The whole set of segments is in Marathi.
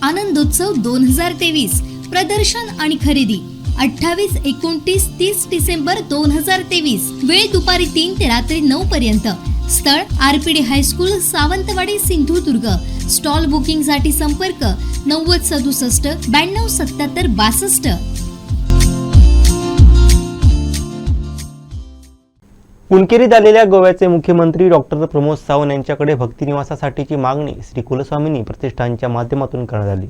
आनंदोत्सव 2023 प्रदर्शन आणि खरेदी 28, 29, 30 डिसेंबर 2023। वेळ दुपारी 3 ते रात्री 9 पर्यंत। स्थळ RPD high school, Sawantwadi, Sindhudurg. Stall booking साठी संपर्क 9067 92 77 62। पुणकेरीत आलेल्या गोव्याचे मुख्यमंत्री डॉक्टर प्रमोद सावंत यांच्याकडे भक्तिनिवासासाठीची मागणी श्री कुलस्वामिनी प्रतिष्ठानच्या माध्यमातून करण्यात आली।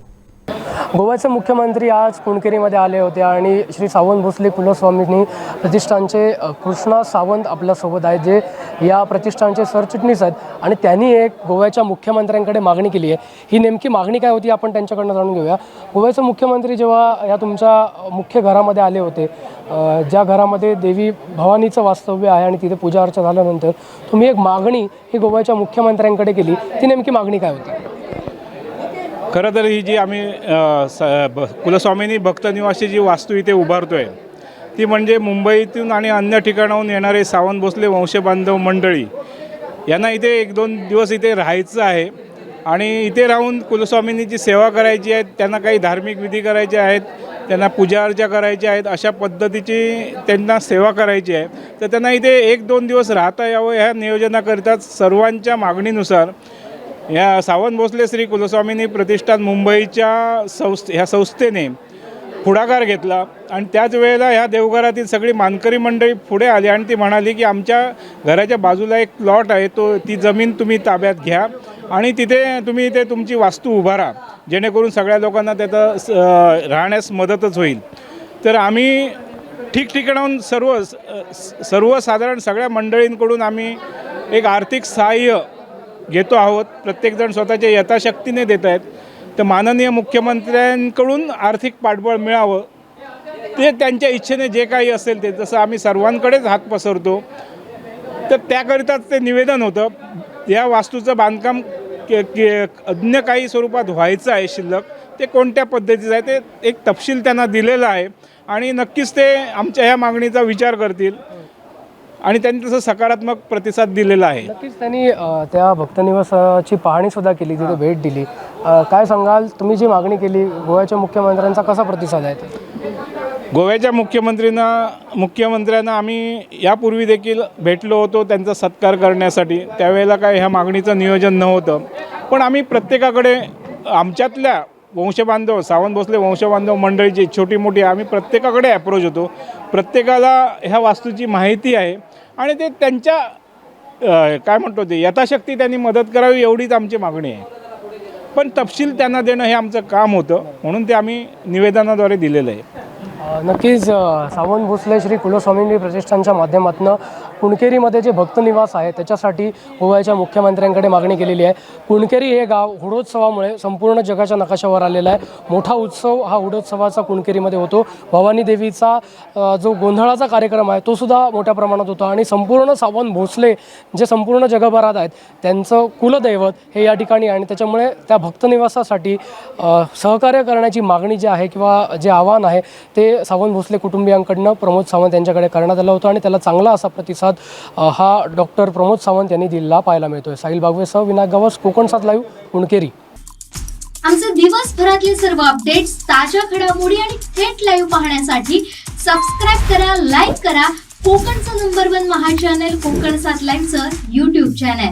गोव्याचे मुख्यमंत्री आज पुणकेरीमध्ये आले होते आणि श्री सावंत भोसले कुलस्वामिनी प्रतिष्ठानचे कृष्णा सावंत आपल्यासोबत आहेत, जे या प्रतिष्ठानचे सरचिटणीस आहेत आणि त्यांनी एक गोव्याच्या मुख्यमंत्र्यांकडे मागणी केली आहे। ही नेमकी मागणी काय होती आपण त्यांच्याकडनं जाणून घेऊया। गोव्याचे मुख्यमंत्री जेव्हा या तुमच्या मुख्य घरामध्ये आले होते, ज्या घरामध्ये देवी भवानीचं वास्तव्य आहे आणि तिथे पूजा अर्चा झाल्यानंतर तुम्ही एक मागणी ही गोव्याच्या मुख्यमंत्र्यांकडे केली, ती नेमकी मागणी काय होती? खरं तर ही जी आम्ही कुलस्वामिनी भक्तनिवासी जी वास्तू इथे उभारतो आहे ती म्हणजे मुंबईतून आणि अन्य ठिकाणाहून येणारे सावंत भोसले वंशबांधव मंडळी यांना इथे 1-2 दिवस इथे राहायचं आहे आणि इथे राहून कुलस्वामिनीची सेवा करायची आहे। त्यांना काही धार्मिक विधी करायचे आहेत, त्यांना पूजा अर्चा करायची आहेत, अशा पद्धतीची त्यांना सेवा करायची आहे। तर त्यांना इथे 1-2 दिवस राहता यावं ह्या नियोजनाकरिता सर्वांच्या मागणीनुसार या सावंत भोसले श्री कुलस्वामिनी प्रतिष्ठान मुंबईच्या ह्या संस्थेने पुढाकार घेतला आणि त्याच वेळेला ह्या देवघरातील सगळी मानकरी मंडळी पुढे आली आणि ती म्हणाली की आमच्या घराच्या बाजूला एक प्लॉट आहे, ती जमीन तुम्ही ताब्यात घ्या आणि तिथे तुम्ही इथे तुमची वास्तू उभारा, जेणेकरून सगळ्या लोकांना त्याचं राहण्यास मदतच होईल। तर आम्ही ठिकठिकाणाहून सर्वसाधारण सगळ्या मंडळींकडून आम्ही एक आर्थिक सहाय्य घेतो आहोत। प्रत्येकजण स्वतःच्या यथाशक्तीने देत आहेत। तर माननीय मुख्यमंत्र्यांकडून आर्थिक पाठबळ मिळावं ते त्यांच्या इच्छेने जे काही असेल ते, जसं आम्ही सर्वांकडेच हात पसरतो, तर त्याकरिताच ते निवेदन होतं। या वास्तूचं बांधकाम अन्य काही स्वरूपात व्हायचं आहे, शिल्लक ते कोणत्या पद्धतीचं आहे ते एक तपशील त्यांना दिलेला आहे आणि नक्कीच ते आमच्या ह्या मागणीचा विचार करतील आणि त्यांनी तसं सकारात्मक प्रतिसाद दिलेला आहे। नक्कीच त्यांनी त्या भक्तनिवासाची पाहणीसुद्धा केली, तिथे भेट दिली। काय सांगाल, तुम्ही जी मागणी केली गोव्याच्या मुख्यमंत्र्यांचा कसा प्रतिसाद आहे? गोव्याच्या मुख्यमंत्र्यांना आम्ही यापूर्वी देखील भेटलो होतो त्यांचा सत्कार करण्यासाठी। त्यावेळेला काय ह्या मागणीचं नियोजन नव्हतं, पण आम्ही प्रत्येकाकडे आमच्यातल्या वंशबांधव सावंत भोसले वंशबांधव मंडळीची छोटी मोठी आम्ही प्रत्येकाकडे अप्रोच होतो। प्रत्येकाला ह्या वास्तूची माहिती आहे आणि ते त्यांच्या काय म्हणतो ते यथाशक्ती त्यांनी मदत करावी एवढीच आमची मागणी आहे, पण तपशील त्यांना देणं हे आमचं काम होतं, म्हणून ते आम्ही निवेदनाद्वारे दिलेलं आहे। नक्कीच सावंत भोसले श्री कुलस्वामिनी प्रतिष्ठानच्या माध्यमातून पुणकेरीमध्ये जे भक्तनिवास आहे त्याच्यासाठी गोव्याच्या मुख्यमंत्र्यांकडे मागणी केलेली आहे। पुणकेरी हे गाव हुडोत्सवामुळे संपूर्ण जगाच्या नकाशावर आलेलं आहे। मोठा उत्सव हा हुडोत्सवाचा पुणकेरीमध्ये होतो। भवानी देवीचा जो गोंधळाचा कार्यक्रम आहे तो सुद्धा मोठ्या प्रमाणात होतो आणि संपूर्ण सावंत भोसले जे संपूर्ण जगभरात आहेत त्यांचं कुलदैवत हे या ठिकाणी, आणि त्याच्यामुळे त्या भक्तनिवासासाठी सहकार्य करण्याची मागणी जी आहे किंवा जे आव्हान आहे ते सावंत भोसले कुटुंबियांकडनं प्रमोद सावंत यांच्याकडे करण्यात आलं होतं आणि त्याला चांगला असा प्रतिसाद हा डॉक्टर प्रमोद सावंत यांनी दिलेला पाहायला मिळतोय। साहिल बागवेसह विनायक गावस, कोकणसात लाईव्ह, पुणकेरी। आमचे दिवसभरातले सर्व अपडेट्स, ताज्या घडामोडी आणि थेट लाईव्ह पाहण्यासाठी सबस्क्राइब करा, लाईक करा कोकणचं नंबर 1 महा चॅनल कोकणसात लाईव्हचं YouTube चॅनल।